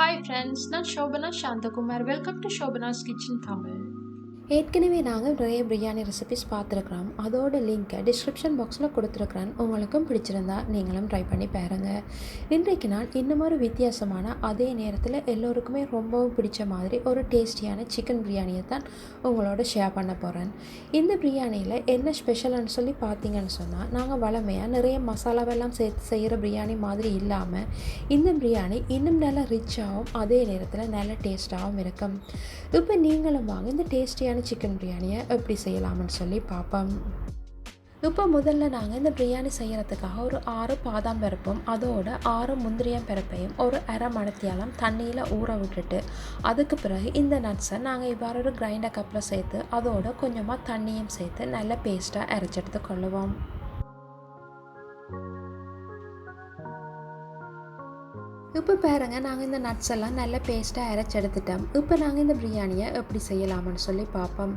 Hi friends, நான் Shobana Shantakumar. Welcome to Shobana's Kitchen Tamil. ஏற்கனவே நாங்கள் நிறைய பிரியாணி ரெசிபிஸ் பார்த்துருக்குறோம். அதோட லிங்க்கை டிஸ்கிரிப்ஷன் பாக்ஸில் கொடுத்துருக்குறேன். உங்களுக்கும் பிடிச்சிருந்தா நீங்களும் ட்ரை பண்ணி பாருங்கள். இன்றைக்கு நான் இன்னும் ஒரு வித்தியாசமான, அதே நேரத்தில் எல்லோருக்குமே ரொம்பவும் பிடிச்ச மாதிரி ஒரு டேஸ்டியான சிக்கன் பிரியாணியை தான் உங்களோட ஷேர் பண்ண போகிறேன். இந்த பிரியாணியில் என்ன ஸ்பெஷல்னு சொல்லி பார்த்தீங்கன்னு சொன்னால், நாங்கள் வளமையாக நிறைய மசாலாவெல்லாம் சேர்த்து செய்கிற பிரியாணி மாதிரி இல்லாமல் இந்த பிரியாணி இன்னும் நல்லா ரிச்சாகவும் அதே நேரத்தில் நல்ல டேஸ்ட்டாகவும் இருக்கும். இப்போ நீங்களும் வாங்க இந்த டேஸ்டியான சிக்கன் பிரியாணியை எப்படி செய்யலாம்னு சொல்லி பார்ப்போம். இப்போ முதல்ல நாங்கள் இந்த பிரியாணி செய்கிறதுக்காக ஒரு 6 பாதாம் பருப்பும் அதோட 6 முந்திரியம் பருப்பையும் ஒரு அரை மணத்தியாலம் தண்ணியில் ஊற விட்டுட்டு, அதுக்கு பிறகு இந்த நட்ஸை நாங்கள் இவ்வாறு ஒரு கிரைண்டர் கப்பில் சேர்த்து அதோட கொஞ்சமாக தண்ணியும் சேர்த்து நல்ல பேஸ்ட்டாக அரைச்செடுத்து கொள்ளுவோம். இப்போ பாருங்கள், நாங்கள் இந்த நட்ஸ் எல்லாம் நல்ல பேஸ்ட்டாக அரைச்சி எடுத்துட்டோம். இப்போ நாங்கள் இந்த பிரியாணியை எப்படி செய்யலாம்னு சொல்லி பார்ப்போம்.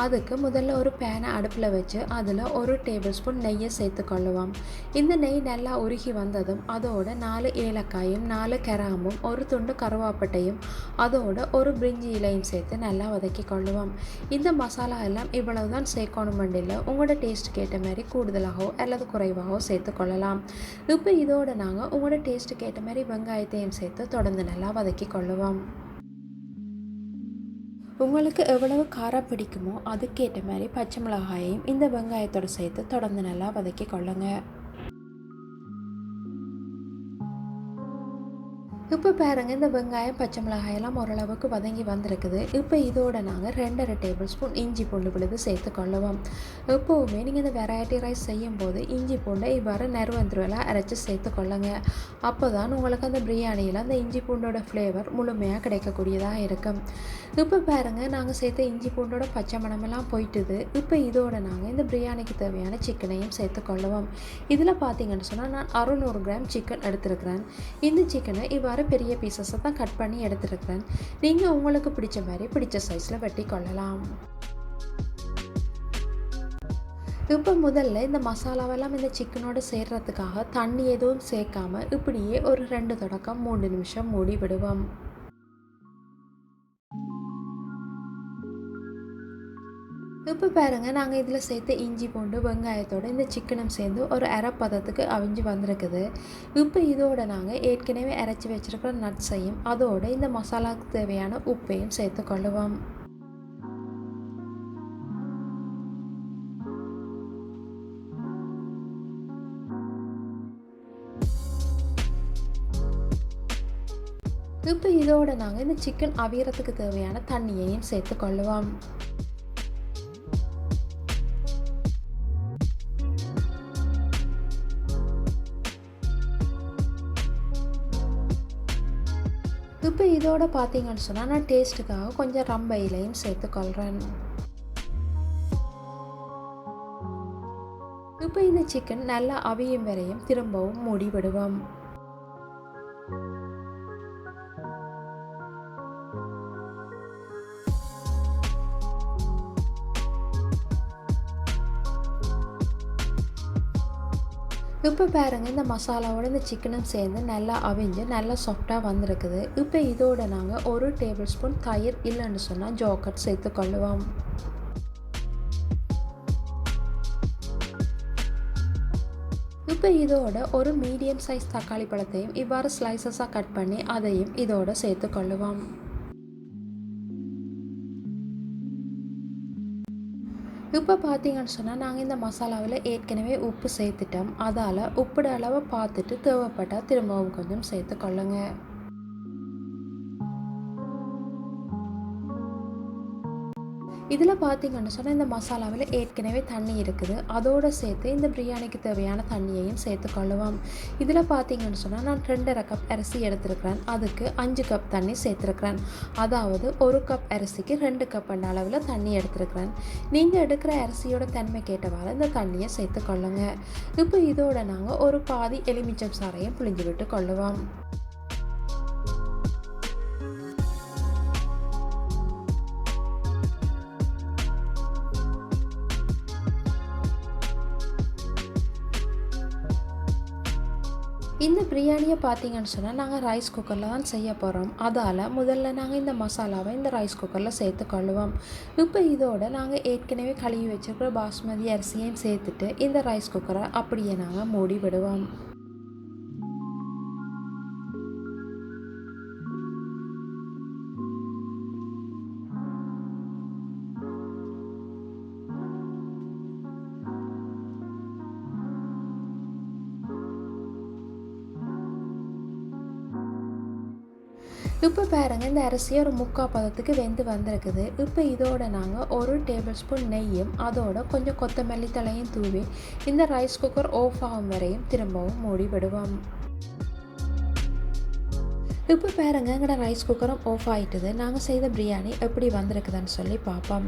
அதுக்கு முதல்ல ஒரு பேனை அடுப்பில் வச்சு அதில் 1 டேபிள் ஸ்பூன் நெய்யை சேர்த்துக்கொள்ளுவோம். இந்த நெய் நல்லா உருகி வந்ததும் அதோட 4 ஏலக்காயும் 4 கிராம்பும் 1 துண்டு கருவாப்பட்டையும் அதோட ஒரு பிரிஞ்சி இலையும் சேர்த்து நல்லா வதக்கி கொள்ளுவோம். இந்த மசாலா எல்லாம் இவ்வளவு தான் சேர்க்கணும் இல்லை, உங்களோட டேஸ்ட்டுக்கு ஏற்ற மாதிரி கூடுதலாகவோ அல்லது குறைவாகவோ சேர்த்துக்கொள்ளலாம். இப்போ இதோட நாங்கள் உங்களோட டேஸ்ட்டுக்கு ஏற்ற மாதிரி வெங்காயத்தையும் சேர்த்து தொடர்ந்து நல்லா வதக்கி கொள்ளுவோம். உங்களுக்கு எவ்வளவு காரம் பிடிக்குமோ அதுக்கேற்ற மாதிரி பச்சை மிளகாயையும் இந்த வெங்காயத்தோடு சேர்த்து தொடர்ந்து நல்லா வதக்கி கொள்ளுங்க. இப்போ பாருங்கள், இந்த வெங்காயம் பச்சை மிளகாயெல்லாம் ஓரளவுக்கு வதங்கி வந்திருக்குது. இப்போ இதோட நாங்கள் 2.5 டேபிள் ஸ்பூன் இஞ்சி பூண்டு விழுது சேர்த்து கொள்ளுவோம். எப்போவுமே நீங்கள் இந்த வெரைட்டி ரைஸ் செய்யும்போது இஞ்சி பூண்டை இவ்வாறு நறுவந்துருவெல்லாம் அரைச்சி சேர்த்து கொள்ளுங்க. அப்போ தான் உங்களுக்கு அந்த பிரியாணியில் அந்த இஞ்சி பூண்டோட ஃப்ளேவர் முழுமையாக கிடைக்கக்கூடியதாக இருக்கும். இப்போ பாருங்கள், நாங்கள் சேர்த்த இஞ்சி பூண்டோட பச்சை மணமெல்லாம் போயிட்டுது. இப்போ இதோட நாங்கள் இந்த பிரியாணிக்கு தேவையான சிக்கனையும் சேர்த்து கொள்ளுவோம். இதில் பார்த்தீங்கன்னு சொன்னால் நான் 600 கிராம் சிக்கன் எடுத்துருக்கிறேன். இந்த சிக்கனை இவ்வாறு பெரிய பீசஸை தான் கட் பண்ணி எடுத்துருக்கிறேன். நீங்கள் உங்களுக்கு பிடிச்ச மாதிரி பிடிச்ச சைஸில் வெட்டி கொள்ளலாம். இப்போ முதல்ல இந்த மசாலாவெல்லாம் இந்த சிக்கனோடு சேர்கிறதுக்காக தண்ணி எதுவும் சேர்க்காம இப்படியே ஒரு 2 தொடக்கம் 3 நிமிஷம் மூடி விடுவோம். இப்போ பாருங்கள், நாங்கள் இதில் சேர்த்து இஞ்சி பூண்டு வெங்காயத்தோடு இந்த சிக்கனும் சேர்ந்து ஒரு அரை பதத்துக்கு அவிஞ்சு வந்திருக்குது. இப்போ இதோட நாங்கள் ஏற்கனவே அரைச்சி வச்சுருக்கிற நட்ஸையும் அதோடு இந்த மசாலாவுக்கு தேவையான உப்பையும் சேர்த்து கொள்ளுவோம். இப்போ இதோட நாங்கள் இந்த சிக்கன் அவியறதுக்கு தேவையான தண்ணியையும் சேர்த்து கொள்ளுவோம். இப்போ இதோட பார்த்தீங்கன்னு சொன்னால் நான் டேஸ்ட்டுக்காக கொஞ்சம் ரம்ப இலையும் சேர்த்துக்கொள்கிறேன். இப்போ இந்த சிக்கன் நல்லா அவியும் வரையும் திரும்பவும் மூடி விடுவோம். இப்போ பாருங்கள், இந்த மசாலாவோட இந்த சிக்கனும் சேர்ந்து நல்லா அவிஞ்சு நல்லா சாஃப்டாக வந்திருக்குது. இப்போ இதோட நாங்கள் 1 டேபிள் ஸ்பூன் தயிர் இல்லைன்னு சொன்னால் ஜோக்கட் சேர்த்து கொள்ளுவோம். இப்போ இதோட ஒரு மீடியம் சைஸ் தக்காளி பழத்தையும் இவ்வாறு ஸ்லைசஸாக கட் பண்ணி அதையும் இதோட சேர்த்து கொள்ளுவோம். இப்போ பார்த்தீங்கன்னு சொன்னால் நாங்கள் இந்த மசாலாவில் ஏற்கனவே உப்பு சேர்த்துட்டோம். அதால் உப்போட அளவை பார்த்துட்டு தேவைப்பட்டால் திரும்பவும் கொஞ்சம் சேர்த்து கொள்ளுங்க. இதில் பார்த்தீங்கன்னு சொன்னால் இந்த மசாலாவில் ஏற்கனவே தண்ணி இருக்குது. அதோடு சேர்த்து இந்த பிரியாணிக்கு தேவையான தண்ணியையும் சேர்த்து கொள்ளுவோம். இதில் பார்த்தீங்கன்னு சொன்னால் நான் 2.5 கப் அரிசி எடுத்துருக்கிறேன். அதுக்கு 5 கப் தண்ணி சேர்த்துருக்கிறேன். அதாவது 1 கப் அரிசிக்கு 2 கப் அளவில் தண்ணி எடுத்துருக்கிறேன். நீங்கள் எடுக்கிற அரிசியோட தன்மை கேட்டவாறு இந்த தண்ணியை சேர்த்து கொள்ளுங்க. இப்போ இதோட நாங்கள் ஒரு பாதி எலுமிச்சம் சாறையும் புழிஞ்சு விட்டு கொள்ளுவோம். இந்த பிரியாணியை பார்த்தீங்கன்னு சொன்னால் நாங்கள் ரைஸ் குக்கரில் தான் செய்ய போகிறோம். அதால் முதல்ல நாங்கள் இந்த மசாலாவை இந்த ரைஸ் குக்கரில் சேர்த்துக்கொள்ளுவோம். இப்போ இதோட நாங்கள் ஏற்கனவே கழுவி வச்சுருக்கிற பாஸ்மதி அரிசியையும் சேர்த்துட்டு இந்த ரைஸ் குக்கரை அப்படியே நாங்கள் மூடி விடுவோம். இப்போ பாருங்கள், இந்த அரிசியை ஒரு 3/4 பதத்துக்கு வெந்து வந்திருக்குது. இப்போ இதோட நாங்கள் 1 டேபிள் ஸ்பூன் நெய்யும் அதோட கொஞ்சம் கொத்தமல்லி தழையும் தூவி இந்த ரைஸ் குக்கர் ஆஃப் ஆகும் வரையும் திரும்பவும் மூடி விடுவோம். இப்போ பாருங்க, எங்களோட ரைஸ் குக்கரும் ஆஃப் ஆகிட்டுது. நாங்கள் செய்த பிரியாணி எப்படி வந்திருக்குதுன்னு சொல்லி பார்ப்போம்.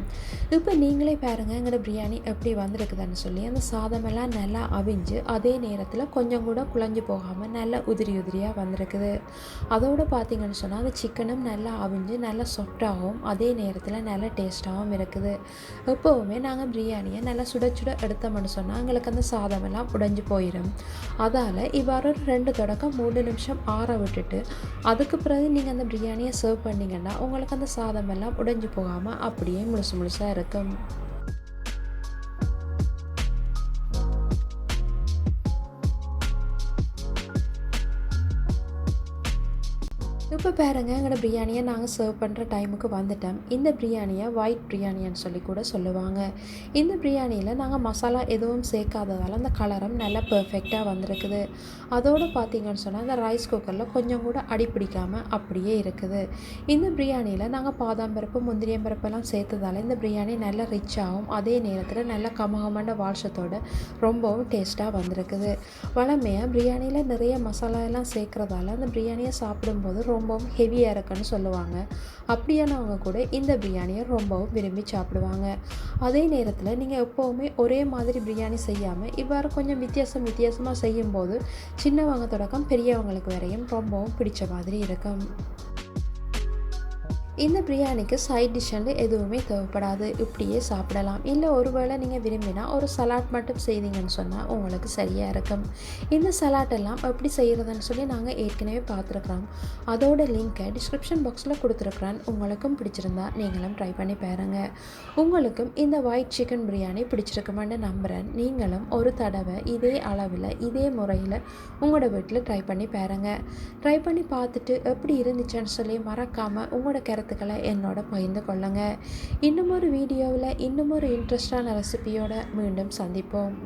இப்போ நீங்களே பாருங்கள் எங்களோட பிரியாணி எப்படி வந்திருக்குதுன்னு சொல்லி. அந்த சாதமெல்லாம் நல்லா அவிஞ்சு அதே நேரத்தில் கொஞ்சம் கூட குழஞ்சி போகாமல் நல்லா உதிரி உதிரியாக வந்திருக்குது. அதோடு பார்த்தீங்கன்னு சொன்னால் அந்த சிக்கனும் நல்லா அவிஞ்சு நல்லா சாஃப்டாகவும் அதே நேரத்தில் நல்லா டேஸ்ட்டாகவும் இருக்குது. எப்போவுமே நாங்கள் பிரியாணியை நல்லா சுட சுட எடுத்தோம்னு சொன்னால் எங்களுக்கு அந்த சாதமெல்லாம் உடைஞ்சு போயிடும். அதால் இவ்வாறு 2 தொடக்கம் 3 நிமிஷம் ஆற விட்டுட்டு அதுக்கு பிறகு நீங்கள் அந்த பிரியாணியை சர்வ் பண்ணிங்கன்னா உங்களுக்கு அந்த சாதம் எல்லாம் உடைஞ்சு போகாமல் அப்படியே முழுசாக இருக்கும். இப்போ பாருங்கள், எங்களோட பிரியாணியை நாங்கள் சர்வ் பண்ணுற டைமுக்கு வந்துட்டோம். இந்த பிரியாணியை ஒயிட் பிரியாணின்னு சொல்லி கூட சொல்லுவாங்க. இந்த பிரியாணியில் நாங்கள் மசாலா எதுவும் சேர்க்காததால் அந்த கலரும் நல்லா பர்ஃபெக்டாக வந்திருக்குது. அதோடு பார்த்தீங்கன்னு சொன்னால் அந்த ரைஸ் குக்கரில் கொஞ்சம் கூட அடிப்பிடிக்காமல் அப்படியே இருக்குது. இந்த பிரியாணியில் நாங்கள் பாதாம் பருப்பு முந்திரியம் பருப்பெல்லாம் சேர்த்ததால் இந்த பிரியாணி நல்லா ரிச்சாகவும் அதே நேரத்தில் நல்ல கமகமான வாசத்தோடு ரொம்பவும் டேஸ்ட்டாக வந்திருக்குது. வழமையாக பிரியாணியில் நிறைய மசாலா எல்லாம் சேர்க்குறதால அந்த பிரியாணியை சாப்பிடும்போது ரொம்பவும் ஹெவியாக இருக்குன்னு சொல்லுவாங்க. அப்படியானவங்க கூட இந்த பிரியாணியை ரொம்பவும் விரும்பி சாப்பிடுவாங்க. அதே நேரத்தில் நீங்கள் எப்போவுமே ஒரே மாதிரி பிரியாணி செய்யாமல் இவ்வாறு கொஞ்சம் வித்தியாசமாக செய்யும்போது சின்னவங்க தொடக்கம் பெரியவங்களுக்கு வரையும் ரொம்பவும் பிடிச்ச மாதிரி இருக்கும். இந்த பிரியாணிக்கு சைட் டிஷ்ஷு எதுவுமே தேவைப்படாது. இப்படியே சாப்பிடலாம். இல்லை ஒருவேளை நீங்கள் விரும்பினா ஒரு சலாட் மட்டும் செய்தீங்கன்னு சொன்னால் உங்களுக்கு சரியாக இருக்கும். இந்த சலாட்டெல்லாம் எப்படி செய்கிறதுன்னு சொல்லி நாங்கள் ஏற்கனவே பார்த்துருக்குறோம். அதோட லிங்க்கை டிஸ்கிரிப்ஷன் பாக்ஸில் கொடுத்துருக்குறேன். உங்களுக்கும் பிடிச்சிருந்தா நீங்களும் ட்ரை பண்ணி பாருங்கள். உங்களுக்கும் இந்த ஒயிட் சிக்கன் பிரியாணி பிடிச்சிருக்குமென்னு நம்புகிறேன். நீங்களும் ஒரு தடவை இதே அளவில் இதே முறையில் உங்களோட வீட்டில் ட்ரை பண்ணி பாருங்கள். ட்ரை பண்ணி பார்த்துட்டு எப்படி இருந்துச்சுன்னு சொல்லி மறக்காமல் உங்களோட கருத்துக்களை என்னோட பகிர்ந்து கொள்ளுங்கள். இன்னும் ஒரு வீடியோவில் இன்னும் ஒரு இன்ட்ரெஸ்டான ரெசிபியோட மீண்டும் சந்திப்போம்.